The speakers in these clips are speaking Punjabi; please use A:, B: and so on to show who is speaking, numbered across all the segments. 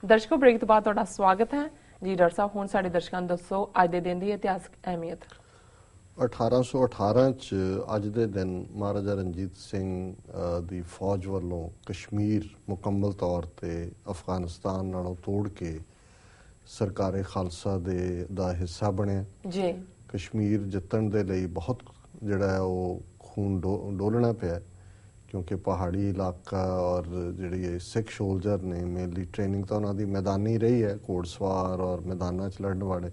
A: ਦਰਸ਼ਕੋ ਬ੍ਰੇਕ ਤੋਂ ਬਾਅਦ ਤੁਹਾਡਾ ਸਵਾਗਤ ਹੈ ਜੀ। ਡਾਕਟਰ ਸਾਹਿਬ ਹੁਣ ਸਾਡੇ ਦਰਸ਼ਕਾਂ ਨੂੰ ਦੱਸੋ ਅੱਜ ਦੇ ਦਿਨ ਦੀ ਇਤਿਹਾਸਕ ਅਹਿਮੀਅਤ।
B: 1818 ਚ ਅੱਜ ਦੇ ਦਿਨ ਮਹਾਰਾਜਾ ਰਣਜੀਤ ਸਿੰਘ ਦੀ ਫੌਜ ਵੱਲੋਂ ਕਸ਼ਮੀਰ ਮੁਕੰਮਲ ਤੌਰ ਤੇ ਅਫਗਾਨਿਸਤਾਨ ਨਾਲੋਂ ਤੋੜ ਕੇ ਸਰਕਾਰੇ ਖਾਲਸਾ ਦਾ ਹਿੱਸਾ ਬਣਿਆ ਜੀ। ਕਸ਼ਮੀਰ ਜਿੱਤਣ ਦੇ ਲਈ ਬਹੁਤ ਜਿਹੜਾ ਉਹ ਖੂਨ ਡੋਲਣਾ ਪਿਆ, ਕਿਉਂਕਿ ਪਹਾੜੀ ਇਲਾਕਾ ਔਰ ਜਿਹੜੀ ਸਿੱਖ ਸੋਲਜਰ ਨੇ ਮੇਨਲੀ ਟ੍ਰੇਨਿੰਗ ਤਾਂ ਉਹਨਾਂ ਦੀ ਮੈਦਾਨੀ ਰਹੀ ਹੈ, ਘੋੜਸਵਾਰ ਔਰ ਮੈਦਾਨਾਂ 'ਚ ਲੜਨ ਵਾਲੇ।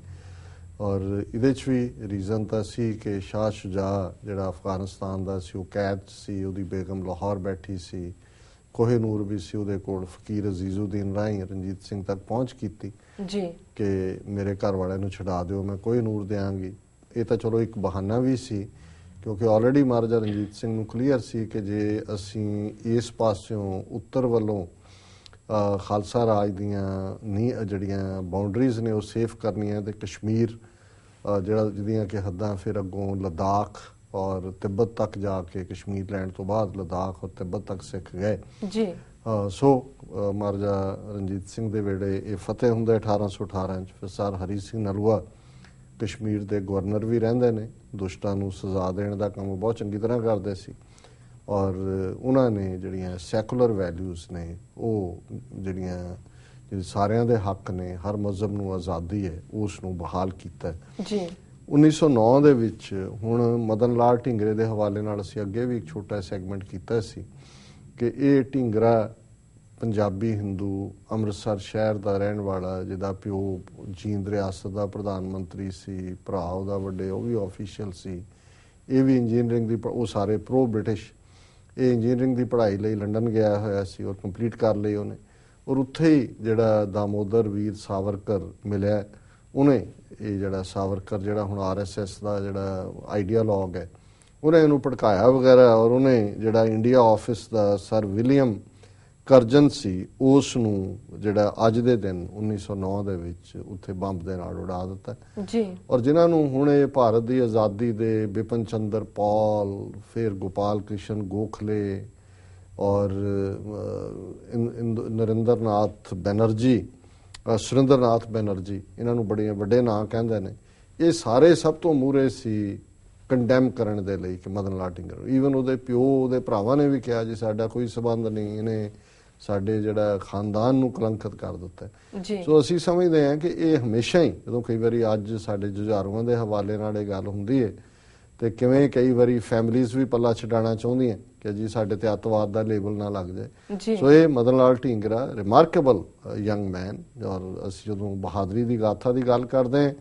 B: ਔਰ ਇਹਦੇ 'ਚ ਵੀ ਰੀਜ਼ਨ ਤਾਂ ਸੀ ਕਿ ਸ਼ਾਹ ਸ਼ੁਜਾ ਜਿਹੜਾ ਅਫਗਾਨਿਸਤਾਨ ਦਾ ਸੀ ਉਹ ਕੈਦ ਸੀ, ਉਹਦੀ ਬੇਗਮ ਲਾਹੌਰ ਬੈਠੀ ਸੀ, ਕੋਹਿਨੂਰ ਵੀ ਸੀ ਉਹਦੇ ਕੋਲ। ਫਕੀਰ ਅਜ਼ੀਜ਼ੁਦੀਨ ਰਾਹੀਂ ਰਣਜੀਤ ਸਿੰਘ ਤੱਕ ਪਹੁੰਚ ਕੀਤੀ ਜੀ ਕਿ ਮੇਰੇ ਘਰ ਵਾਲਿਆਂ ਨੂੰ ਛੁਡਾ ਦਿਓ, ਮੈਂ ਕੋਹਿਨੂਰ ਦਿਆਂਗੀ। ਇਹ ਤਾਂ ਚਲੋ ਇੱਕ ਬਹਾਨਾ ਵੀ ਸੀ, ਕਿਉਂਕਿ ਆਲਰੇਡੀ ਮਹਾਰਾਜਾ ਰਣਜੀਤ ਸਿੰਘ ਨੂੰ ਕਲੀਅਰ ਸੀ ਕਿ ਜੇ ਅਸੀਂ ਇਸ ਪਾਸਿਓਂ ਉੱਤਰ ਵੱਲੋਂ ਖਾਲਸਾ ਰਾਜ ਦੀਆਂ ਜਿਹੜੀਆਂ ਬਾਉਂਡਰੀਜ਼ ਨੇ ਉਹ ਸੇਫ ਕਰਨੀਆਂ, ਤੇ ਕਸ਼ਮੀਰ ਜਿਹਦੀਆਂ ਕਿ ਹੱਦਾਂ ਫਿਰ ਅੱਗੋਂ ਲਦਾਖ ਔਰ ਤਿੱਬਤ ਤੱਕ ਜਾ ਕੇ, ਕਸ਼ਮੀਰ ਲੈਣ ਤੋਂ ਬਾਅਦ ਲਦਾਖ ਔਰ ਤਿੱਬਤ ਤੱਕ ਸਿੱਖ ਗਏ ਜੀ। ਸੋ ਮਹਾਰਾਜਾ ਰਣਜੀਤ ਸਿੰਘ ਦੇ ਵੇਲੇ ਇਹ ਫਤਿਹ ਹੁੰਦਾ 1818 ਚ। ਫਿਰ ਸਰ ਹਰੀ ਸਿੰਘ ਨਲੂਆ ਕਸ਼ਮੀਰ ਦੇ ਗਵਰਨਰ ਵੀ ਰਹਿੰਦੇ ਨੇ, ਦੁਸ਼ਟਾਂ ਨੂੰ ਸਜ਼ਾ ਦੇਣ ਦਾ ਕੰਮ ਬਹੁਤ ਚੰਗੀ ਤਰ੍ਹਾਂ ਕਰਦੇ ਸੀ। ਔਰ ਉਹਨਾਂ ਨੇ ਜਿਹੜੀਆਂ ਸੈਕੂਲਰ ਵੈਲਿਊਜ਼ ਨੇ ਉਹ ਜਿਹੜੇ ਸਾਰਿਆਂ ਦੇ ਹੱਕ ਨੇ, ਹਰ ਮਜ਼ਹਬ ਨੂੰ ਆਜ਼ਾਦੀ ਹੈ, ਉਸ ਨੂੰ ਬਹਾਲ ਕੀਤਾ ਜੀ। 1909 ਦੇ ਵਿੱਚ ਹੁਣ ਮਦਨ ਲਾਲ ਢੀਂਗਰੇ ਦੇ ਹਵਾਲੇ ਨਾਲ ਅਸੀਂ ਅੱਗੇ ਵੀ ਇੱਕ ਛੋਟਾ ਸੈਗਮੈਂਟ ਕੀਤਾ ਸੀ ਕਿ ਇਹ ਢੀਂਗਰਾ ਪੰਜਾਬੀ ਹਿੰਦੂ, ਅੰਮ੍ਰਿਤਸਰ ਸ਼ਹਿਰ ਦਾ ਰਹਿਣ ਵਾਲਾ, ਜਿਹਦਾ ਪਿਓ ਜੀਂਦ ਰਿਆਸਤ ਦਾ ਪ੍ਰਧਾਨ ਮੰਤਰੀ ਸੀ, ਭਰਾ ਉਹਦਾ ਵੱਡੇ ਉਹ ਵੀ ਆਫੀਸ਼ੀਅਲ ਸੀ। ਇਹ ਵੀ ਇੰਜੀਨੀਅਰਿੰਗ ਦੀ, ਉਹ ਸਾਰੇ ਪ੍ਰੋ ਬ੍ਰਿਟਿਸ਼। ਇਹ ਇੰਜੀਨੀਅਰਿੰਗ ਦੀ ਪੜ੍ਹਾਈ ਲਈ ਲੰਡਨ ਗਿਆ ਹੋਇਆ ਸੀ ਔਰ ਕੰਪਲੀਟ ਕਰ ਲਈ ਉਹਨੇ। ਔਰ ਉੱਥੇ ਹੀ ਜਿਹੜਾ ਦਾਮੋਦਰ ਵੀਰ ਸਾਵਰਕਰ ਮਿਲਿਆ, ਉਹਨੇ ਇਹ ਜਿਹੜਾ ਸਾਵਰਕਰ ਜਿਹੜਾ ਹੁਣ RSS ਦਾ ਜਿਹੜਾ ਆਈਡੀਆਲੋਗ ਹੈ, ਉਹਨੇ ਇਹਨੂੰ ਭੜਕਾਇਆ ਵਗੈਰਾ। ਔਰ ਉਹਨੇ ਜਿਹੜਾ ਇੰਡੀਆ ਆਫਿਸ ਦਾ ਸਰ ਵਿਲੀਅਮ ਕਰਜਨ ਸੀ, ਉਸ ਨੂੰ ਜਿਹੜਾ ਅੱਜ ਦੇ ਦਿਨ 1909 ਦੇ ਵਿੱਚ ਉੱਥੇ ਬੰਬ ਦੇ ਨਾਲ ਉਡਾ ਦਿੱਤਾ ਜੀ। ਔਰ ਜਿਨ੍ਹਾਂ ਨੂੰ ਹੁਣ ਇਹ ਭਾਰਤ ਦੀ ਆਜ਼ਾਦੀ ਦੇ ਬਿਪਨ ਚੰਦਰ ਪਾਲ, ਫਿਰ ਗੋਪਾਲ ਕ੍ਰਿਸ਼ਨ ਗੋਖਲੇ ਔਰ ਨਰਿੰਦਰ ਨਾਥ ਬੈਨਰਜੀ, ਸੁਰਿੰਦਰ ਨਾਥ ਬੈਨਰਜੀ, ਇਹਨਾਂ ਨੂੰ ਬੜੇ ਵੱਡੇ ਨਾਂ ਕਹਿੰਦੇ ਨੇ। ਇਹ ਸਾਰੇ ਸਭ ਤੋਂ ਮੂਹਰੇ ਸੀ ਕੰਡੈਮ ਕਰਨ ਦੇ ਲਈ ਕਿ ਮਦਨ ਲਾਲ ਢੀਂਗਰਾ। ਈਵਨ ਉਹਦੇ ਪਿਓ, ਉਹਦੇ ਭਰਾਵਾਂ ਨੇ ਵੀ ਕਿਹਾ ਜੀ ਸਾਡਾ ਕੋਈ ਸਬੰਧ ਨਹੀਂ, ਇਹਨੇ ਸਾਡੇ ਜਿਹੜਾ ਖਾਨਦਾਨ ਨੂੰ ਕਲੰਕਿਤ ਕਰ ਦਿੱਤਾ। ਸੋ ਅਸੀਂ ਸਮਝਦੇ ਹਾਂ ਕਿ ਇਹ ਹਮੇਸ਼ਾ ਹੀ, ਜਦੋਂ ਕਈ ਵਾਰੀ ਅੱਜ ਸਾਡੇ ਜੁਝਾਰੂਆਂ ਦੇ ਹਵਾਲੇ ਨਾਲ ਇਹ ਗੱਲ ਹੁੰਦੀ ਹੈ ਤੇ ਕਿਵੇਂ ਕਈ ਵਾਰੀ ਫੈਮਲੀਜ਼ ਵੀ ਪੱਲਾ ਛਡਾਉਣਾ ਚਾਹੁੰਦੀਆਂ ਕਿ ਜੀ ਸਾਡੇ ਤੇ ਅੱਤਵਾਦ ਦਾ ਲੇਬਲ ਨਾ ਲੱਗ ਜਾਏ। ਸੋ ਇਹ Madan Lal Dhingra remarkable young man. ਔਰ ਅਸੀਂ ਜਦੋਂ ਬਹਾਦਰੀ ਦੀ ਗਾਥਾ ਦੀ ਗੱਲ ਕਰਦੇ ਹਾਂ,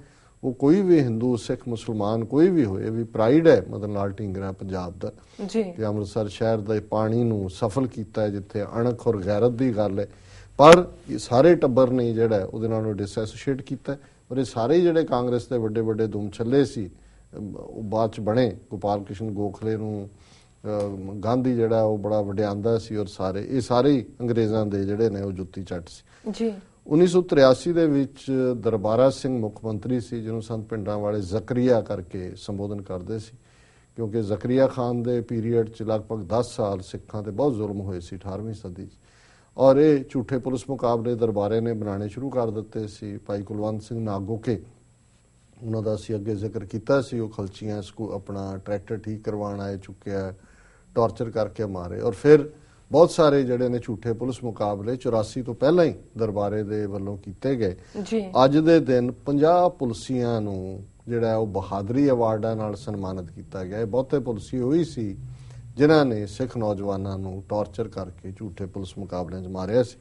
B: ਉਹ ਕੋਈ ਵੀ ਹਿੰਦੂ, ਸਿੱਖ, ਮੁਸਲਮਾਨ ਕੋਈ ਵੀ ਹੋਏ, ਵੀ ਪ੍ਰਾਈਡ ਹੈ ਮਦਨ ਲਾਲ ਢੀਂਗਰਾ ਪੰਜਾਬ ਦਾ ਕਿ ਅੰਮ੍ਰਿਤਸਰ ਸ਼ਹਿਰ ਦੇ ਪਾਣੀ ਨੂੰ ਸਫਲ ਕੀਤਾ, ਜਿੱਥੇ ਅਣਖ ਔਰ ਗੈਰਤ ਦੀ ਗੱਲ ਹੈ। ਪਰ ਸਾਰੇ ਟੱਬਰ ਨੇ ਜਿਹੜਾ ਉਹਦੇ ਨਾਲ ਡਿਸਐਸੋਸ਼ੀਏਟ ਕੀਤਾ। ਔਰ ਇਹ ਸਾਰੇ ਜਿਹੜੇ ਕਾਂਗਰਸ ਦੇ ਵੱਡੇ ਵੱਡੇ ਦੁਮ ਛੱਲੇ ਸੀ, ਉਹ ਬਾਅਦ ਚ ਬਣੇ। ਗੋਪਾਲ ਕ੍ਰਿਸ਼ਨ ਗੋਖਲੇ ਨੂੰ ਗਾਂਧੀ ਜਿਹੜਾ ਉਹ ਬੜਾ ਵਡਿਆਂਦਾ ਸੀ, ਔਰ ਇਹ ਸਾਰੇ ਅੰਗਰੇਜ਼ਾਂ ਦੇ ਜਿਹੜੇ ਨੇ ਉਹ ਜੁੱਤੀ ਚੱਟ ਸੀ। 1983 ਦੇ ਵਿੱਚ ਦਰਬਾਰਾ ਸਿੰਘ ਮੁੱਖ ਮੰਤਰੀ ਸੀ, ਜਿਹਨੂੰ ਸੰਤ ਪਿੰਡਾਂ ਵਾਲੇ ਜ਼ਕਰੀਆ ਕਰਕੇ ਸੰਬੋਧਨ ਕਰਦੇ ਸੀ, ਕਿਉਂਕਿ ਜ਼ਕਰੀਆ ਖਾਨ ਦੇ ਪੀਰੀਅਡ 'ਚ ਲਗਭਗ 10 ਸਾਲ ਸਿੱਖਾਂ ਤੇ ਬਹੁਤ ਜ਼ੁਲਮ ਹੋਏ ਸੀ 18ਵੀਂ ਸਦੀ 'ਚ। ਔਰ ਇਹ ਝੂਠੇ ਪੁਲਿਸ ਮੁਕਾਬਲੇ ਦਰਬਾਰੇ ਨੇ ਬਣਾਉਣੇ ਸ਼ੁਰੂ ਕਰ ਦਿੱਤੇ ਸੀ। ਭਾਈ ਕੁਲਵੰਤ ਸਿੰਘ ਨਾਗੋਕੇ, ਉਹਨਾਂ ਦਾ ਅਸੀਂ ਅੱਗੇ ਜ਼ਿਕਰ ਕੀਤਾ ਸੀ, ਉਹ ਖਲਚੀਆਂ ਆਪਣਾ ਟਰੈਕਟਰ ਠੀਕ ਕਰਵਾਉਣ ਆਏ, ਚੁੱਕਿਆ, ਟਾਰਚਰ ਕਰਕੇ ਮਾਰੇ। ਔਰ ਫਿਰ ਬਹੁਤ ਸਾਰੇ ਜਿਹੜੇ ਨੇ ਝੂਠੇ ਪੁਲਿਸ ਮੁਕਾਬਲੇ 84 ਤੋਂ ਪਹਿਲਾਂ ਹੀ ਦਰਬਾਰੇ ਦੇ ਵੱਲੋਂ ਕੀਤੇ ਗਏ। ਅੱਜ ਦੇ ਦਿਨ 50 ਪੁਲਿਸੀਆਂ ਨੂੰ ਜਿਹੜਾ ਉਹ ਬਹਾਦਰੀ ਅਵਾਰਡਾਂ ਨਾਲ ਸਨਮਾਨਿਤ ਕੀਤਾ ਗਿਆ। ਬਹੁਤੇ ਪੁਲਿਸੀ ਹੋਈ ਸੀ ਜਿਨ੍ਹਾਂ ਨੇ ਸਿੱਖ ਨੌਜਵਾਨਾਂ ਨੂੰ ਟਾਰਚਰ ਕਰਕੇ ਝੂਠੇ ਪੁਲਿਸ ਮੁਕਾਬਲਿਆਂ 'ਚ ਮਾਰਿਆ ਸੀ।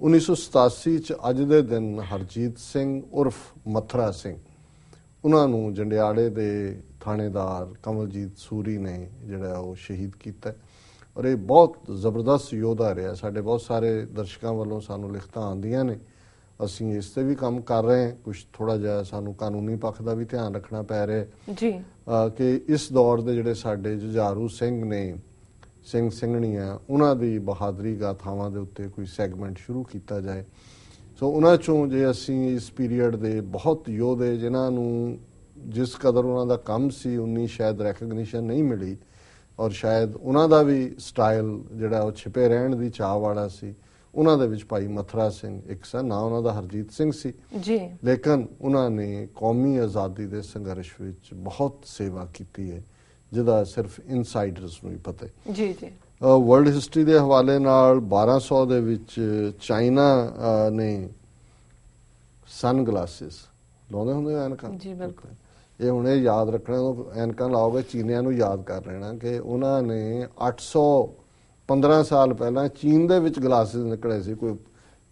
B: 1987 ਚ ਅੱਜ ਦੇ ਦਿਨ ਹਰਜੀਤ ਸਿੰਘ ਉਰਫ ਮਥਰਾ ਸਿੰਘ, ਉਹਨਾਂ ਨੂੰ ਜੰਡਿਆਲੇ ਦੇ ਥਾਣੇਦਾਰ ਕਮਲਜੀਤ ਸੂਰੀ ਨੇ ਜਿਹੜਾ ਉਹ ਸ਼ਹੀਦ ਕੀਤਾ। ਔਰ ਇਹ ਬਹੁਤ ਜ਼ਬਰਦਸਤ ਯੋਧਾ ਰਿਹਾ। ਸਾਡੇ ਬਹੁਤ ਸਾਰੇ ਦਰਸ਼ਕਾਂ ਵੱਲੋਂ ਸਾਨੂੰ ਲਿਖਤਾਂ ਆਉਂਦੀਆਂ ਨੇ, ਅਸੀਂ ਇਸ ਤੇ ਵੀ ਕੰਮ ਕਰ ਰਹੇ ਹਾਂ। ਕੁਝ ਥੋੜਾ ਜਿਹਾ ਸਾਨੂੰ ਕਾਨੂੰਨੀ ਪੱਖ ਦਾ ਵੀ ਧਿਆਨ ਰੱਖਣਾ ਪੈ ਰਿਹਾ ਜੀ ਕਿ ਇਸ ਦੌਰ ਦੇ ਜਿਹੜੇ ਸਾਡੇ ਜੁਝਾਰੂ ਸਿੰਘ ਨੇ, ਸਿੰਘ ਸਿੰਘਣੀਆਂ, ਉਹਨਾਂ ਦੀ ਬਹਾਦਰੀ ਗਾਥਾਵਾਂ ਦੇ ਉੱਤੇ ਕੋਈ ਸੈਗਮੈਂਟ ਸ਼ੁਰੂ ਕੀਤਾ ਜਾਏ। ਸੋ ਉਹਨਾਂ ਚੋਂ ਜੇ ਅਸੀਂ ਇਸ ਪੀਰੀਅਡ ਦੇ ਬਹੁਤ ਯੋਧੇ ਜਿਨ੍ਹਾਂ ਨੂੰ ਜਿਸ ਕਦਰ ਉਹਨਾਂ ਦਾ ਕੰਮ ਸੀ ਉਨੀ ਸ਼ਾਇਦ ਰੈਕਗਨੀਸ਼ਨ ਨਹੀਂ ਮਿਲੀ, ਔਰ ਸ਼ਾਇਦ ਉਹਨਾਂ ਦਾ ਵੀ ਸਟਾਈਲ ਜਿਹੜਾ ਉਹ ਛਿਪੇ ਰਹਿਣ ਦੀ ਚਾਹ ਵਾਲਾ ਸੀ, ਉਹਨਾਂ ਦੇ ਵਿੱਚ ਭਾਈ ਮਥੁਰਾ ਸਿੰਘ ਇੱਕ ਸਨ, ਨਾਂ ਉਹਨਾਂ ਦਾ ਹਰਜੀਤ ਸਿੰਘ ਸੀ
A: ਜੀ,
B: ਲੇਕਿਨ ਉਹਨਾਂ ਨੇ ਕੌਮੀ ਆਜ਼ਾਦੀ ਦੇ ਸੰਘਰਸ਼ ਵਿੱਚ ਬਹੁਤ ਸੇਵਾ ਕੀਤੀ ਹੈ, ਜਿਹਦਾ ਸਿਰਫ ਇਨਸਾਈਡਰਸ ਨੂੰ ਹੀ ਪਤਾ ਹੈ।
A: ਜੀ ਜੀ,
B: ਵਰਲਡ ਹਿਸਟਰੀ ਦੇ ਹਵਾਲੇ ਨਾਲ 1200 ਦੇ ਵਿੱਚ ਚਾਈਨਾ ਨੇ ਸਨ ਗਲਾਸਿਸ ਲਾਉਂਦੇ ਹੁੰਦੇ ਐਨਕਾਂ।
A: ਜੀ ਬਿਲਕੁਲ।
B: ਇਹ ਹੁਣ ਇਹ ਯਾਦ ਰੱਖਣਾ, ਐਨਕਾਂ ਲਾਓਗੇ ਚੀਨੀਆਂ ਨੂੰ ਯਾਦ ਕਰ ਲੈਣਾ ਕਿ ਉਹਨਾਂ ਨੇ 815 ਸਾਲ ਪਹਿਲਾਂ ਚੀਨ ਦੇ ਵਿੱਚ ਗਲਾਸਿਸ ਨਿਕਲੇ ਸੀ। ਕੋਈ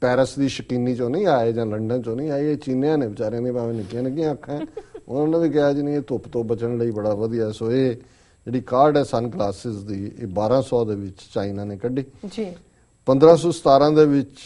B: ਪੈਰਿਸ ਦੀ ਸ਼ਕੀਨੀ ਚੋਂ ਨਹੀਂ ਆਏ ਜਾਂ ਲੰਡਨ ਚੋਂ ਨਹੀਂ ਆਏ, ਇਹ ਚੀਨੀਆਂ ਨੇ ਵਿਚਾਰਿਆਂ ਦੀ ਭਾਵੇਂ ਨਿੱਕੀਆਂ ਨਿੱਕੀਆਂ ਅੱਖਾਂ, ਉਹਨਾਂ ਨੇ ਵੀ ਕਿਹਾ ਜੀ ਨਹੀਂ ਇਹ ਧੁੱਪ ਤੋਂ ਬਚਣ ਲਈ ਬੜਾ ਵਧੀਆ। ਸੋ ਇਹ ਜਿਹੜੀ ਕਾਰਡ ਹੈ ਸਨ ਗਲਾਸਿਸ ਦੀ, ਇਹ 1200 ਦੇ ਵਿੱਚ ਚਾਈਨਾ ਨੇ ਕੱਢੀ
A: ਜੀ।
B: 1517 ਦੇ ਵਿੱਚ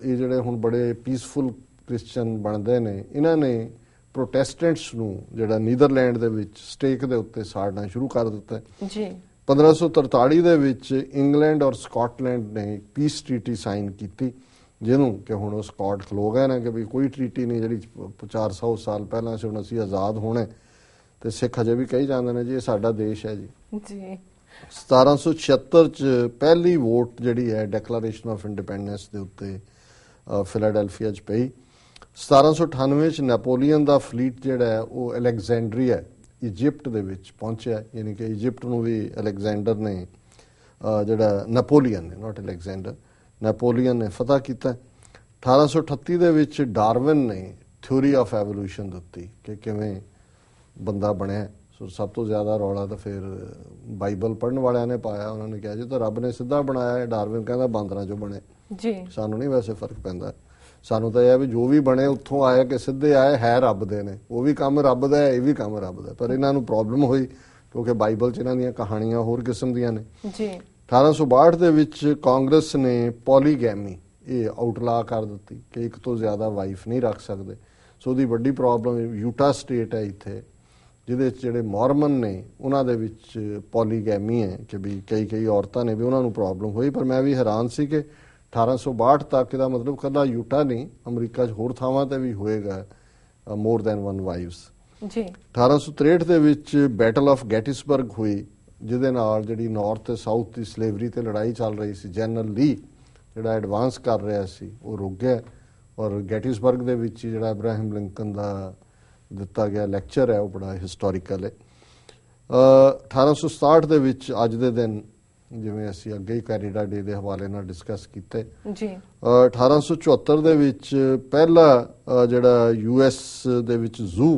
B: ਇਹ ਜਿਹੜੇ ਹੁਣ ਬੜੇ ਪੀਸਫੁਲ ਕ੍ਰਿਸਚੀਅਨ ਬਣਦੇ ਨੇ, ਇਹਨਾਂ ਨੇ ਪ੍ਰੋਟੈਸਟੈਂਟਸ ਨੂੰ ਜਿਹੜਾ ਨੀਦਰਲੈਂਡ ਦੇ ਵਿੱਚ ਸਟੇਕ ਦੇ ਉੱਤੇ ਸਾੜਨਾ ਸ਼ੁਰੂ ਕਰ ਦਿੱਤਾ
A: ਜੀ।
B: 1543 ਦੇ ਵਿੱਚ ਇੰਗਲੈਂਡ ਔਰ ਸਕਾਟਲੈਂਡ ਨੇ ਪੀਸ ਟ੍ਰੀਟੀ ਸਾਈਨ ਕੀਤੀ, ਜਿਹਨੂੰ ਕਿ ਹੁਣ ਉਹ ਸਕਾਟ ਖਲੋ ਗਏ ਨੇ ਕਿ ਵੀ ਕੋਈ ਟ੍ਰੀਟੀ ਨਹੀਂ ਜਿਹੜੀ 400 ਸਾਲ ਪਹਿਲਾਂ ਸੀ, ਹੁਣ ਅਸੀਂ ਆਜ਼ਾਦ ਹੋਣੇ। ਤੇ ਸਿੱਖ ਅਜੇ ਵੀ ਕਹੀ ਜਾਂਦੇ ਨੇ ਜੀ ਇਹ ਸਾਡਾ ਦੇਸ਼ ਹੈ ਜੀ।
A: ਜੀ।
B: 1776 ਚ ਪਹਿਲੀ ਵੋਟ ਜਿਹੜੀ ਹੈ ਡੈਕਲੇਰੇਸ਼ਨ ਆਫ ਇੰਡੀਪੈਂਡੈਂਸ ਦੇ ਉੱਤੇ ਫਿਲਾਡੈਲਫੀਆ ਚ ਪਈ। 1798 ਚ ਨੈਪੋਲੀਅਨ ਦਾ ਫਲੀਟ ਜਿਹੜਾ ਹੈ ਉਹ ਅਲੈਗਜ਼ੈਂਡਰੀਆ ਇਜਿਪਟ ਦੇ ਵਿੱਚ ਪਹੁੰਚਿਆ, ਯਾਨੀ ਕਿ ਇਜਿਪਟ ਨੂੰ ਵੀ ਅਲੈਗਜ਼ੈਂਡਰ ਨੇ ਜਿਹੜਾ ਨੈਪੋਲੀਅਨ ਨੇ, ਨਾਟ ਅਲੈਗਜ਼ੈਂਡਰ, ਨੈਪੋਲੀਅਨ ਨੇ ਫਤਹ ਕੀਤਾ। 1838 ਦੇ ਵਿੱਚ ਡਾਰਵਿਨ ਨੇ ਥਿਊਰੀ ਆਫ ਐਵੋਲੂਸ਼ਨ ਦਿੱਤੀ ਕਿ ਕਿਵੇਂ ਬੰਦਾ ਬਣਿਆ। ਸੋ ਸਭ ਤੋਂ ਜ਼ਿਆਦਾ ਰੌਲਾ ਤਾਂ ਫਿਰ ਬਾਈਬਲ ਪੜ੍ਹਨ ਵਾਲਿਆਂ ਨੇ ਪਾਇਆ, ਉਹਨਾਂ ਨੇ ਕਿਹਾ ਜੀ ਤਾਂ ਰੱਬ ਨੇ ਸਿੱਧਾ ਬਣਾਇਆ ਹੈ, ਡਾਰਵਿਨ ਕਹਿੰਦਾ ਬਾਂਦਰਾਂ ਚੋਂ ਬਣੇ।
A: ਜੀ।
B: ਸਾਨੂੰ ਨਹੀਂ ਵੈਸੇ ਫਰਕ ਪੈਂਦਾ, ਸਾਨੂੰ ਤਾਂ ਇਹ ਵੀ ਜੋ ਵੀ ਬਣੇ ਉੱਥੋਂ ਆਏ ਕਿ ਸਿੱਧੇ ਆਏ ਹੈ ਰੱਬ ਦੇ ਨੇ, ਉਹ ਵੀ ਕੰਮ ਰੱਬ ਦਾ ਹੈ, ਇਹ ਵੀ ਕੰਮ ਰੱਬ ਦਾ। ਪਰ ਇਹਨਾਂ ਨੂੰ ਪ੍ਰੋਬਲਮ ਹੋਈ ਕਿਉਂਕਿ ਬਾਈਬਲ 'ਚ ਇਹਨਾਂ ਦੀਆਂ ਕਹਾਣੀਆਂ ਹੋਰ ਕਿਸਮ ਦੀਆਂ ਨੇ।
A: ਜੀ।
B: 1862 ਦੇ ਵਿੱਚ ਕਾਂਗਰਸ ਨੇ ਪੋਲੀਗੈਮੀ ਇਹ ਆਊਟਲਾ ਕਰ ਦਿੱਤੀ ਕਿ ਇੱਕ ਤੋਂ ਜ਼ਿਆਦਾ ਵਾਈਫ ਨਹੀਂ ਰੱਖ ਸਕਦੇ। ਸੋ ਉਹਦੀ ਵੱਡੀ ਪ੍ਰੋਬਲਮ ਯੂਟਾ ਸਟੇਟ ਹੈ ਇੱਥੇ, ਜਿਹਦੇ 'ਚ ਜਿਹੜੇ ਮੌਰਮਨ ਨੇ ਉਹਨਾਂ ਦੇ ਵਿੱਚ ਪੋਲੀਗੈਮੀ ਹੈ ਕਿ ਵੀ ਕਈ ਔਰਤਾਂ ਨੇ ਵੀ, ਉਹਨਾਂ ਨੂੰ ਪ੍ਰੋਬਲਮ ਹੋਈ। ਪਰ ਮੈਂ ਵੀ ਹੈਰਾਨ ਸੀ ਕਿ 1862 ਤੱਕ ਇਹਦਾ ਮਤਲਬ ਕੱਲਾ ਯੂਟਾ ਨਹੀਂ, ਅਮਰੀਕਾ 'ਚ ਹੋਰ ਥਾਵਾਂ ਤੇ ਵੀ ਹੋਏਗਾ ਮੋਰ ਦੈਨ ਵਨ ਵਾਈਫਸ।
A: ਜੀ।
B: 1863 ਦੇ ਵਿੱਚ ਬੈਟਲ ਆਫ ਗੈਟਿਸਬਰਗ ਹੋਈ, ਜਿਹਦੇ ਨਾਲ ਜਿਹੜੀ ਨਾਰਥ ਤੇ ਸਾਊਥ ਦੀ ਸਲੇਵਰੀ ਤੇ ਲੜਾਈ ਚੱਲ ਰਹੀ ਸੀ, ਜਨਰਲ ਲੀ ਜਿਹੜਾ ਐਡਵਾਂਸ ਕਰ ਰਿਹਾ ਸੀ ਉਹ ਰੁਕ ਗਿਆ। ਔਰ ਗੈਟਿਸਬਰਗ ਦੇ ਵਿੱਚ ਜਿਹੜਾ ਅਬਰਾਹਮ ਲਿੰਕਨ ਦਾ ਦਿੱਤਾ ਗਿਆ ਲੈਕਚਰ ਹੈ ਉਹ ਬੜਾ ਹਿਸਟੋਰੀਕਲ ਹੈ। 1867 ਦੇ ਵਿੱਚ ਅੱਜ ਦੇ ਦਿਨ, ਜਿਵੇਂ ਅਸੀਂ ਅੱਗੇ ਹੀ ਕੈਨੇਡਾ ਡੇ ਦੇ ਹਵਾਲੇ ਨਾਲ ਡਿਸਕਸ ਕੀਤੇ,
A: ਜੀ।
B: 1874 ਦੇ ਵਿੱਚ ਪਹਿਲਾ ਜਿਹੜਾ US ਦੇ ਵਿੱਚ ਜ਼ੂ,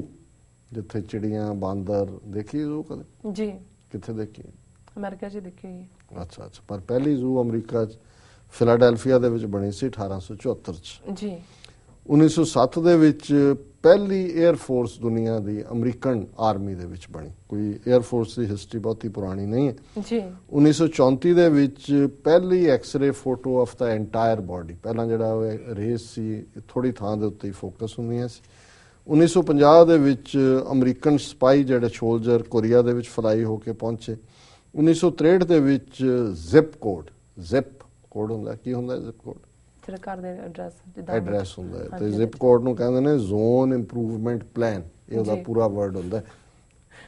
B: ਜਿੱਥੇ ਚਿੜੀਆਂ ਬਾਂਦਰ ਦੇਖੀ ਜ਼ੂ ਕਦੇ?
A: ਜੀ।
B: ਕਿੱਥੇ ਦੇਖੀ?
A: ਅਮਰੀਕਾ 'ਚ ਦੇਖੀ ਹੋਈ ਹੈ।
B: ਅੱਛਾ। ਪਰ ਪਹਿਲੀ ਜ਼ੂ ਅਮਰੀਕਾ 'ਚ ਫਿਲਾਡੈਲਫੀਆ ਦੇ ਵਿੱਚ ਬਣੀ ਸੀ 1874 ਚ।
A: ਜੀ।
B: 1907 ਦੇ ਵਿੱਚ ਪਹਿਲੀ 에ਅਰ ਫੋਰਸ ਦੁਨੀਆ ਦੀ ਅਮਰੀਕਨ ਆਰਮੀ ਦੇ ਵਿੱਚ ਬਣੀ। ਕੋਈ 에ਅਰ ਫੋਰਸ ਦੀ ਹਿਸਟਰੀ ਬਹੁਤੀ ਪੁਰਾਣੀ ਨਹੀਂ ਹੈ।
A: ਜੀ।
B: 1934 ਦੇ ਵਿੱਚ ਪਹਿਲੀ x-ray photo of the entire body, ਪਹਿਲਾਂ ਜਿਹੜਾ ਰੇਸ ਸੀ ਥੋੜੀ ਥਾਂ ਦੇ ਉੱਤੇ ਹੀ ਫੋਕਸ ਹੁੰਦੀਆਂ ਸੀ। 1950 ਦੇ ਵਿੱਚ ਅਮਰੀਕਨ ਸਪਾਈ ਜਿਹੜੇ ਸੋਲਜਰ ਕੋਰੀਆ ਦੇ ਵਿੱਚ ਫਲਾਈ ਹੋ ਕੇ ਪਹੁੰਚੇ। 1963 ਦੇ ਵਿੱਚ ਜ਼ਿਪ ਕੋਡ ਹੁੰਦਾ, ਕੀ ਹੁੰਦਾ ਜ਼ਿਪ ਕੋਡ?
A: ਜਿਹੜਾ ਘਰ ਦੇ
B: ਐਡਰੈਸ ਹੁੰਦਾ ਹੈ, ਤੇ ਜ਼ਿਪ ਕੋਡ ਨੂੰ ਕਹਿੰਦੇ ਨੇ ਜ਼ੋਨ ਇੰਪਰੂਵਮੈਂਟ ਪਲਾਨ, ਇਹ ਉਹਦਾ ਪੂਰਾ ਵਰਡ ਹੁੰਦਾ।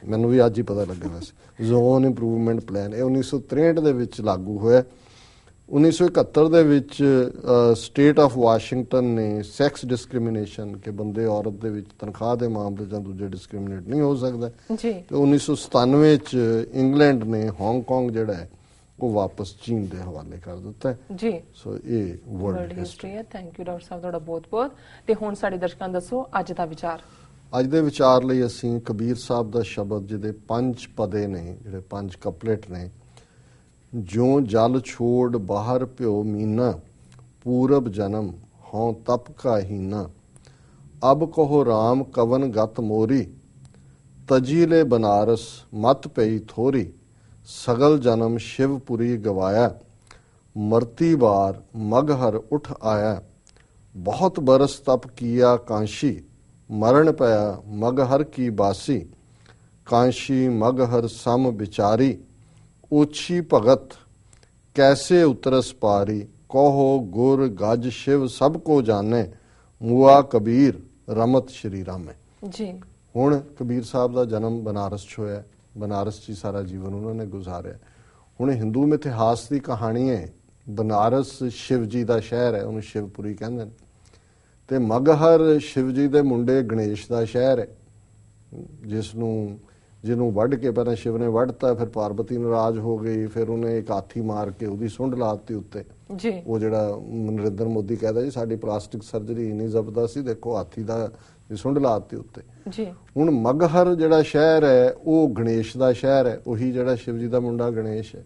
B: ਮੈਨੂੰ ਵੀ ਅੱਜ ਹੀ ਪਤਾ ਲੱਗਾ ਵੈਸੇ, ਜ਼ੋਨ ਇੰਪਰੂਵਮੈਂਟ ਪਲਾਨ। ਇਹ 1963 ਦੇ ਵਿੱਚ ਲਾਗੂ ਹੋਇਆ। 1971 ਦੇ ਵਿੱਚ ਸਟੇਟ ਆਫ ਵਾਸ਼ਿੰਗਟਨ ਨੇ ਸੈਕਸ ਡਿਸਕ੍ਰਿਮੀਨੇਸ਼ਨ ਕਿ ਬੰਦੇ ਔਰਤ ਦੇ ਵਿੱਚ ਤਨਖਾਹ ਦੇ ਮਾਮਲੇ ਜਾਂ ਦੂਜੇ ਡਿਸਕ੍ਰਿਮੀਨੇਟ ਨਹੀਂ ਹੋ ਸਕਦਾ।
A: ਜੀ।
B: ਤੇ 1997 ਚ ਇੰਗਲੈਂਡ ਨੇ ਹਾਂਗਕਾਂਗ ਜਿਹੜਾ ਹੈ ਉਹ ਵਾਪਸ ਚੀਨ ਦੇ ਹਵਾਲੇ ਕਰ ਦਿੱਤਾ ਹੈ।
A: ਜੀ।
B: ਸੋ ਇਹ ਵਰਲਡ
A: ਹਿਸਟਰੀ ਹੈ। ਥੈਂਕ ਯੂ ਡਾਕਟਰ ਸਾਹਿਬ, ਤੁਹਾਡਾ ਬਹੁਤ-ਬਹੁਤ। ਤੇ ਹੁਣ ਸਾਡੇ ਦਰਸ਼ਕਾਂ ਨੂੰ ਦੱਸੋ ਅੱਜ ਦਾ ਵਿਚਾਰ।
B: ਅੱਜ ਦੇ ਵਿਚਾਰ ਲਈ ਅਸੀਂ ਕਬੀਰ ਸਾਹਿਬ ਦਾ ਸ਼ਬਦ, ਜਿਹਦੇ 5 ਪਦੇ ਨੇ, ਜਿਹੜੇ 5 ਕਪਲੇਟ ਨੇ। ਜਿਉ ਜਲ ਛੋੜ ਬਾਹਰ ਭਿਓ ਮੀਨਾ, ਪੂਰਬ ਜਨਮ ਹਉ ਤਪ ਕਾ ਹੀਨਾ। ਅਬ ਕਹੋ ਰਾਮ ਕਵਨ ਗਤ ਮੋਰੀ, ਤਜੀ ਲੈ ਬਨਾਰਸ ਮਤ ਪਈ ਥੋਰੀ। ਸਗਲ ਜਨਮ ਸ਼ਿਵਪੁਰੀ ਗਵਾਇਆ, ਮਰਤੀ ਬਾਰ ਮਗਹਰ ਉਠ ਆਇਆ। ਬਹੁਤ ਬਰਸ ਤਪ ਕੀਆ ਕਾਂਸ਼ੀ, ਮਰਨ ਪਿਆ ਮਗਹਰ ਕੀ ਬਾਸੀ। ਕਾਂਸ਼ੀ ਮਗਹਰ ਸਮ ਵਿਚਾਰੀ, ਓਛੀ ਭਗਤ ਕੈਸੇ ਉਤਰਸ ਪਾਰੀ। ਕਹੋ ਗੁਰ ਗਜ ਸ਼ਿਵ ਸਭ ਕੋ ਜਾਣੇ, ਮੁਆ ਕਬੀਰ ਰਮਤ ਸ਼੍ਰੀ ਰਾਮੇ।
A: ਜੀ।
B: ਹੁਣ ਕਬੀਰ ਸਾਹਿਬ ਦਾ ਜਨਮ ਬਨਾਰਸ 'ਚ ਹੋਇਆ, ਬਨਾਰਸ 'ਚ ਸਾਰਾ ਜੀਵਨ ਉਹਨਾਂ ਨੇ ਗੁਜ਼ਾਰਿਆ। ਹੁਣ ਹਿੰਦੂ ਇਤਿਹਾਸ ਦੀ ਕਹਾਣੀ ਹੈ ਬਨਾਰਸ ਸ਼ਿਵ ਜੀ ਦਾ ਸ਼ਹਿਰ ਹੈ, ਉਹਨੂੰ ਸ਼ਿਵਪੁਰੀ ਕਹਿੰਦੇ ਨੇ। ਤੇ ਮਗਹਰ ਸ਼ਿਵ ਜੀ ਦੇ ਮੁੰਡੇ ਗਣੇਸ਼ ਦਾ ਸ਼ਹਿਰ ਹੈ, ਜਿਹਨੂੰ ਵੱਢ ਕੇ ਪਹਿਲਾਂ ਸ਼ਿਵ ਨੇ ਵੱਢਤਾ, ਫਿਰ ਪਾਰਵਤੀ ਨਾਰਾਜ਼ ਹੋ ਗਈ, ਫਿਰ ਉਹਨੇ ਇੱਕ ਹਾਥੀ ਮਾਰ ਕੇ ਉਹਦੀ ਸੁੰਡ ਲਾਤੀ ਉੱਤੇ
A: ਜੀ।
B: ਉਹ ਜਿਹੜਾ ਨਰਿੰਦਰ ਮੋਦੀ ਕਹਿੰਦਾ ਜੀ ਸਾਡੀ ਪਲਾਸਟਿਕ ਸਰਜਰੀ ਇੰਨੀ ਜ਼ਬਰਦਸਤ ਸੀ, ਦੇਖੋ ਹਾਥੀ ਦਾ ਸੁੰਡ ਲਾਤੀ ਉੱਤੇ
A: ਜੀ।
B: ਹੁਣ ਮਗਹਰ ਜਿਹੜਾ ਸ਼ਹਿਰ ਹੈ ਉਹ ਗਣੇਸ਼ ਦਾ ਸ਼ਹਿਰ ਹੈ, ਉਹੀ ਜਿਹੜਾ ਸ਼ਿਵ ਜੀ ਦਾ ਮੁੰਡਾ ਗਣੇਸ਼ ਹੈ।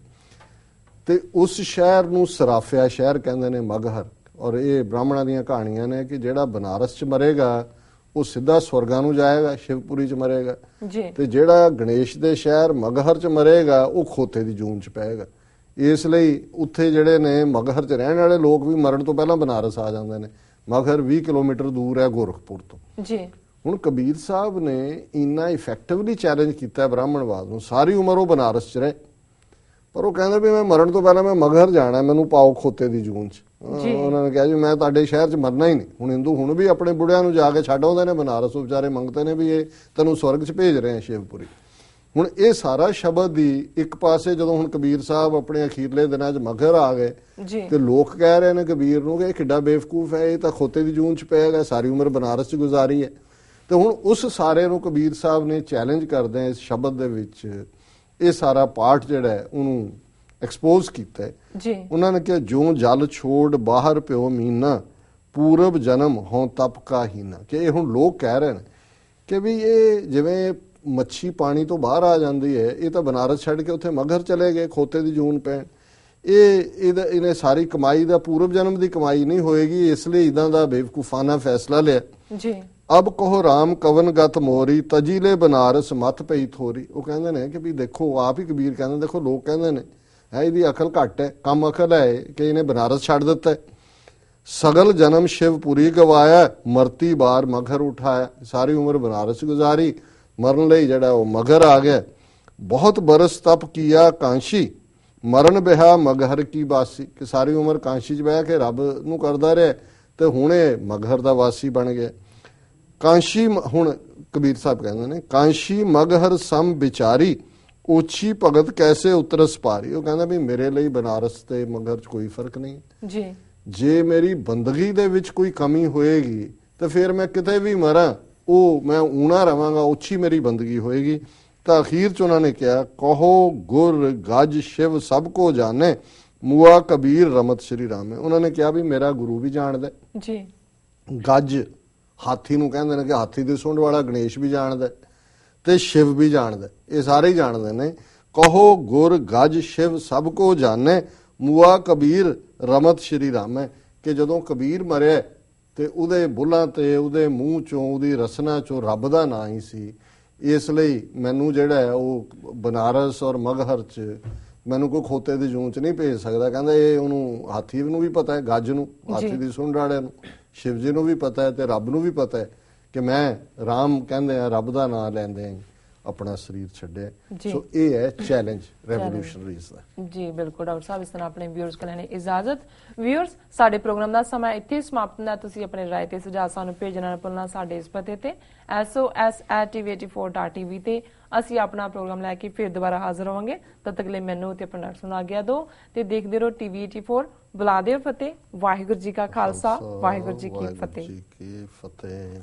B: ਤੇ ਉਸ ਸ਼ਹਿਰ ਨੂੰ ਸਰਾਫਿਆ ਸ਼ਹਿਰ ਕਹਿੰਦੇ ਨੇ ਮਗਹਰ। ਔਰ ਇਹ ਬ੍ਰਾਹਮਣਾਂ ਦੀਆਂ ਕਹਾਣੀਆਂ ਨੇ ਕਿ ਜਿਹੜਾ ਬਨਾਰਸ 'ਚ ਮਰੇਗਾ ਉਹ ਸਿੱਧਾ ਸਵਰਗਾਂ ਨੂੰ ਜਾਏਗਾ, ਸ਼ਿਵਪੁਰੀ 'ਚ ਮਰੇਗਾ
A: ਜੀ।
B: ਤੇ ਜਿਹੜਾ ਗਣੇਸ਼ ਦੇ ਸ਼ਹਿਰ ਮਗਹਰ 'ਚ ਮਰੇਗਾ ਉਹ ਖੋਤੇ ਦੀ ਜੂਨ 'ਚ ਪਏਗਾ। ਇਸ ਲਈ ਉੱਥੇ ਜਿਹੜੇ ਨੇ ਮਗਹਰ 'ਚ ਰਹਿਣ ਵਾਲੇ ਲੋਕ ਵੀ ਮਰਨ ਤੋਂ ਪਹਿਲਾਂ ਬਨਾਰਸ ਆ ਜਾਂਦੇ ਨੇ। ਮਗਹਰ 20 ਕਿਲੋਮੀਟਰ ਦੂਰ ਹੈ ਗੋਰਖਪੁਰ ਤੋਂ
A: ਜੀ।
B: ਹੁਣ ਕਬੀਰ ਸਾਹਿਬ ਨੇ ਇੰਨਾ ਇਫੈਕਟਿਵਲੀ ਚੈਲੰਜ ਕੀਤਾ ਬ੍ਰਾਹਮਣਵਾਦ ਨੂੰ। ਸਾਰੀ ਉਮਰ ਉਹ ਬਨਾਰਸ 'ਚ ਰਹੇ, ਪਰ ਉਹ ਕਹਿੰਦੇ ਵੀ ਮੈਂ ਮਰਨ ਤੋਂ ਪਹਿਲਾਂ ਮੈਂ ਮਗਹਰ ਜਾਣਾ, ਮੈਨੂੰ ਪਾਓ ਖੋਤੇ ਦੀ ਜੂਨ 'ਚ। ਉਹਨਾਂ ਨੇ ਕਿਹਾ ਜੀ ਮੈਂ ਤੁਹਾਡੇ ਸ਼ਹਿਰ 'ਚ ਮਰਨਾ ਹੀ ਨਹੀਂ। ਹੁਣ ਹਿੰਦੂ ਹੁਣ ਵੀ ਆਪਣੇ ਬੁੜਿਆਂ ਨੂੰ ਜਾ ਕੇ ਛੱਡ ਆਉਂਦੇ ਨੇ ਬਨਾਰਸ, ਉਹ ਵਿਚਾਰੇ ਮੰਗਤੇ ਨੇ ਵੀ ਇਹ ਤੈਨੂੰ ਸਵਰਗ 'ਚ ਭੇਜ ਰਹੇ ਆ ਸ਼ਿਵਪੁਰੀ। ਹੁਣ ਇਹ ਸਾਰਾ ਸ਼ਬਦ ਦੀ ਇੱਕ ਪਾਸੇ ਜਦੋਂ ਹੁਣ ਕਬੀਰ ਸਾਹਿਬ ਆਪਣੇ ਅਖੀਰਲੇ ਦਿਨਾਂ 'ਚ ਮਗਹਰ ਆ ਗਏ ਤੇ ਲੋਕ ਕਹਿ ਰਹੇ ਨੇ ਕਬੀਰ ਨੂੰ ਕਿ ਇਹ ਕਿੱਡਾ ਬੇਵਕੂਫ ਹੈ, ਇਹ ਤਾਂ ਖੋਤੇ ਦੀ ਜੂਨ 'ਚ ਪਏਗਾ, ਸਾਰੀ ਉਮਰ ਬਨਾਰਸ 'ਚ ਗੁਜ਼ਾਰੀ ਹੈ। ਤੇ ਹੁਣ ਉਸ ਸਾਰੇ ਨੂੰ ਕਬੀਰ ਸਾਹਿਬ ਨੇ ਚੈਲੰਜ ਕਰਦੇ ਇਸ ਸ਼ਬਦ ਦੇ ਵਿੱਚ ਇਹ ਸਾਰਾ ਪਾਠ ਜਿਹੜਾ ਹੈ ਉਹਨੂੰ ਐਕਸਪੋਜ਼ ਕੀਤਾ ਹੈ। ਉਹਨਾਂ ਨੇ ਕਿਹਾ ਜੋ ਜਲ ਛੋੜ ਬਾਹਰ ਪਿਓ ਮੀਨਾ ਪੂਰਬ ਜਨਮ ਹੋਂ ਤਪ ਕਾ ਹੀਨਾ। ਕਿ ਇਹ ਹੁਣ ਲੋਕ ਕਹਿ ਰਹੇ ਨੇ ਕਿ ਵੀ ਇਹ ਜਿਵੇਂ ਮੱਛੀ ਪਾਣੀ ਤੋਂ ਬਾਹਰ ਆ ਜਾਂਦੀ ਹੈ, ਇਹ ਤਾਂ ਬਨਾਰਸ ਛੱਡ ਕੇ ਉੱਥੇ ਮਗਹਰ ਚਲੇ ਗਏ ਖੋਤੇ ਦੀ ਜੂਨ ਪੈਣ। ਇਹਨੇ ਸਾਰੀ ਕਮਾਈ ਦਾ ਪੂਰਬ ਜਨਮ ਦੀ ਕਮਾਈ ਨਹੀਂ ਹੋਏਗੀ, ਇਸ ਲਈ ਇਦਾਂ ਦਾ ਬੇਵਕੂਫਾਨਾ ਫੈਸਲਾ ਲਿਆ ਜੀ। ਅਬ ਕਹੋ ਰਾਮ ਕਵਨ ਗਤ ਮੋਰੀ ਤਜੀਲੇ ਬਨਾਰਸ ਮਤ ਪਈ ਥੋਰੀ। ਉਹ ਕਹਿੰਦੇ ਨੇ ਕਿ ਵੀ ਦੇਖੋ, ਆਪ ਹੀ ਕਬੀਰ ਕਹਿੰਦੇ, ਦੇਖੋ ਲੋਕ ਕਹਿੰਦੇ ਨੇ ਹੈ ਇਹਦੀ ਅਕਲ ਘੱਟ ਹੈ, ਕੰਮ ਅਕਲ ਹੈ ਕਿ ਇਹਨੇ ਬਨਾਰਸ ਛੱਡ ਦਿੱਤਾ। ਸਗਲ ਜਨਮ ਸ਼ਿਵਪੁਰੀ ਗਵਾਇਆ ਮਰਤੀ ਬਾਰ ਮਗਹਰ ਉਠਾਇਆ। ਸਾਰੀ ਉਮਰ ਬਨਾਰਸ ਗੁਜ਼ਾਰੀ, ਮਰਨ ਲਈ ਜਿਹੜਾ ਉਹ ਮਗਹਰ ਆ ਗਿਆ। ਬਹੁਤ ਬਰਸ ਤਪ ਕੀਆ ਕਾਂਸ਼ੀ ਮਰਨ ਬਿਹਾ ਮਗਹਰ ਕੀ ਬਾਸੀ। ਕਿ ਸਾਰੀ ਉਮਰ ਕਾਂਸ਼ੀ 'ਚ ਬਹਿ ਕੇ ਰੱਬ ਨੂੰ ਕਰਦਾ ਰਿਹਾ ਤੇ ਹੁਣ ਇਹ ਮਗਹਰ ਦਾ ਵਾਸੀ ਬਣ ਗਿਆ। ਕਾਂਸ਼ੀ ਹੁਣ ਕਬੀਰ ਸਾਹਿਬ ਕਹਿੰਦੇ ਨੇ ਕਾਂਸ਼ੀ ਮਗਹਰ ਸਮ ਵਿਚਾਰੀ ਓਛੀ ਭਗਤ ਕੈਸੇ ਉਤਰਸ ਪਾਰੀ। ਉਹ ਕਹਿੰਦਾ ਵੀ ਮੇਰੇ ਲਈ ਬਨਾਰਸ ਤੇ ਮਗਹਰ 'ਚ ਕੋਈ ਫਰਕ ਨਹੀਂ ਜੀ। ਜੇ ਮੇਰੀ ਬੰਦਗੀ ਦੇ ਵਿੱਚ ਕੋਈ ਕਮੀ ਹੋਏਗੀ ਤਾਂ ਫਿਰ ਮੈਂ ਕਿਤੇ ਵੀ ਮਰਾਂ, ਉਹ ਮੈਂ ਊਣਾ ਰਵਾਂਗਾ, ਓਛੀ ਮੇਰੀ ਬੰਦਗੀ ਹੋਏਗੀ। ਤਾਂ ਅਖੀਰ 'ਚ ਉਹਨਾਂ ਨੇ ਕਿਹਾ ਕਹੋ ਗੁਰ ਗੱਜ ਸ਼ਿਵ ਸਭ ਕੋ ਜਾਣੇ ਮੁਆ ਕਬੀਰ ਰਮਤ ਸ਼੍ਰੀ ਰਾਮੇ। ਉਹਨਾਂ ਨੇ ਕਿਹਾ ਵੀ ਮੇਰਾ ਗੁਰੂ ਵੀ ਜਾਣਦਾ ਜੀ। ਗੱਜ ਹਾਥੀ ਨੂੰ ਕਹਿੰਦੇ ਨੇ ਕਿ ਹਾਥੀ ਦੀ ਸੁੰਡ ਵਾਲਾ ਗਣੇਸ਼ ਵੀ ਜਾਣਦਾ ਤੇ ਸ਼ਿਵ ਵੀ ਜਾਣਦਾ, ਇਹ ਸਾਰੇ ਹੀ ਜਾਣਦੇ ਨੇ। ਕਹੋ ਗੁਰ ਗੱਜ ਸ਼ਿਵ ਸਭ ਕੋ ਜਾਣੇ ਮੁਆ ਕਬੀਰ ਰਮਤ ਸ਼੍ਰੀ ਰਾਮੇ। ਕਿ ਜਦੋਂ ਕਬੀਰ ਮਰਿਆ ਤੇ ਉਹਦੇ ਬੁੱਲਾਂ ਤੇ ਉਹਦੇ ਮੂੰਹ ਚੋਂ ਉਹਦੀ ਰਸਨਾ ਚੋਂ ਰੱਬ ਦਾ ਨਾਂ ਹੀ ਸੀ। ਇਸ ਲਈ ਮੈਨੂੰ ਜਿਹੜਾ ਹੈ ਉਹ ਬਨਾਰਸ ਔਰ ਮਗਹਰ 'ਚ ਮੈਨੂੰ ਕੋਈ ਖੋਤੇ ਦੀ ਜੂਨ 'ਚ ਨਹੀਂ ਭੇਜ ਸਕਦਾ। ਕਹਿੰਦਾ ਇਹ ਉਹਨੂੰ ਹਾਥੀ ਨੂੰ ਵੀ ਪਤਾ ਹੈ, ਗੱਜ ਨੂੰ, ਹਾਥੀ ਦੀ ਸੁੰਡ ਵਾਲਿਆਂ ਨੂੰ, ਸ਼ਿਵ ਜੀ ਨੂੰ ਵੀ ਪਤਾ ਹੈ ਤੇ ਰੱਬ ਨੂੰ ਵੀ ਪਤਾ ਹੈ ਕਿ ਮੈਂ ਰਾਮ ਕਹਿੰਦੇ ਆ ਰੱਬ ਦਾ ਨਾਮ ਲੈਂਦੇ ਆ ਆਪਣਾ ਸਰੀਰ ਛੱਡਿਆ। ਸੋ ਇਹ ਹੈ ਚੈਲੰਜ ਰੈਵੋਲੂਸ਼ਨਰੀਜ਼ ਦਾ
A: ਜੀ। ਬਿਲਕੁਲ ਡਾਕਟਰ ਸਾਹਿਬ, ਇਸ ਤਰ੍ਹਾਂ ਆਪਣੇ ਵਿਊਅਰਸ ਕੋਲ ਲੈਣੇ ਇਜਾਜ਼ਤ। ਵਿਊਅਰਸ, ਸਾਡੇ ਪ੍ਰੋਗਰਾਮ ਦਾ ਸਮਾਂ ਇੱਥੇ ਸਮਾਪਤ ਹੁੰਦਾ। ਤੁਸੀਂ ਆਪਣੇ ਰਾਏ ਤੇ ਸੁਝਾਅ ਸਾਨੂੰ ਭੇਜਣਾ ਨਾ ਭੁੱਲਣਾ ਸਾਡੇ ਇਸ ਪਤੇ ਤੇ sos@tv84.tv ਤੇ। ਅਸੀਂ ਆਪਣਾ ਪ੍ਰੋਗਰਾਮ ਲੈ ਕੇ ਫਿਰ ਦੁਬਾਰਾ ਹਾਜ਼ਰ ਹੋਵਾਂਗੇ। ਤਦ ਤੱਕ ਲਈ ਮੈਨੂੰ ਤੇ ਆਪਣੇ ਡਾਕਟਰ ਨੂੰ ਆਗਿਆ ਦਿਓ ਤੇ ਦੇਖਦੇ ਰਹੋ TV84। ਬੁਲਾ ਦਿਓ ਫਤਿਹ। ਵਾਹਿਗੁਰੂ ਜੀ ਕਾ ਖਾਲਸਾ, ਵਾਹਿਗੁਰੂ ਜੀ ਕੀ ਫਤਿਹ।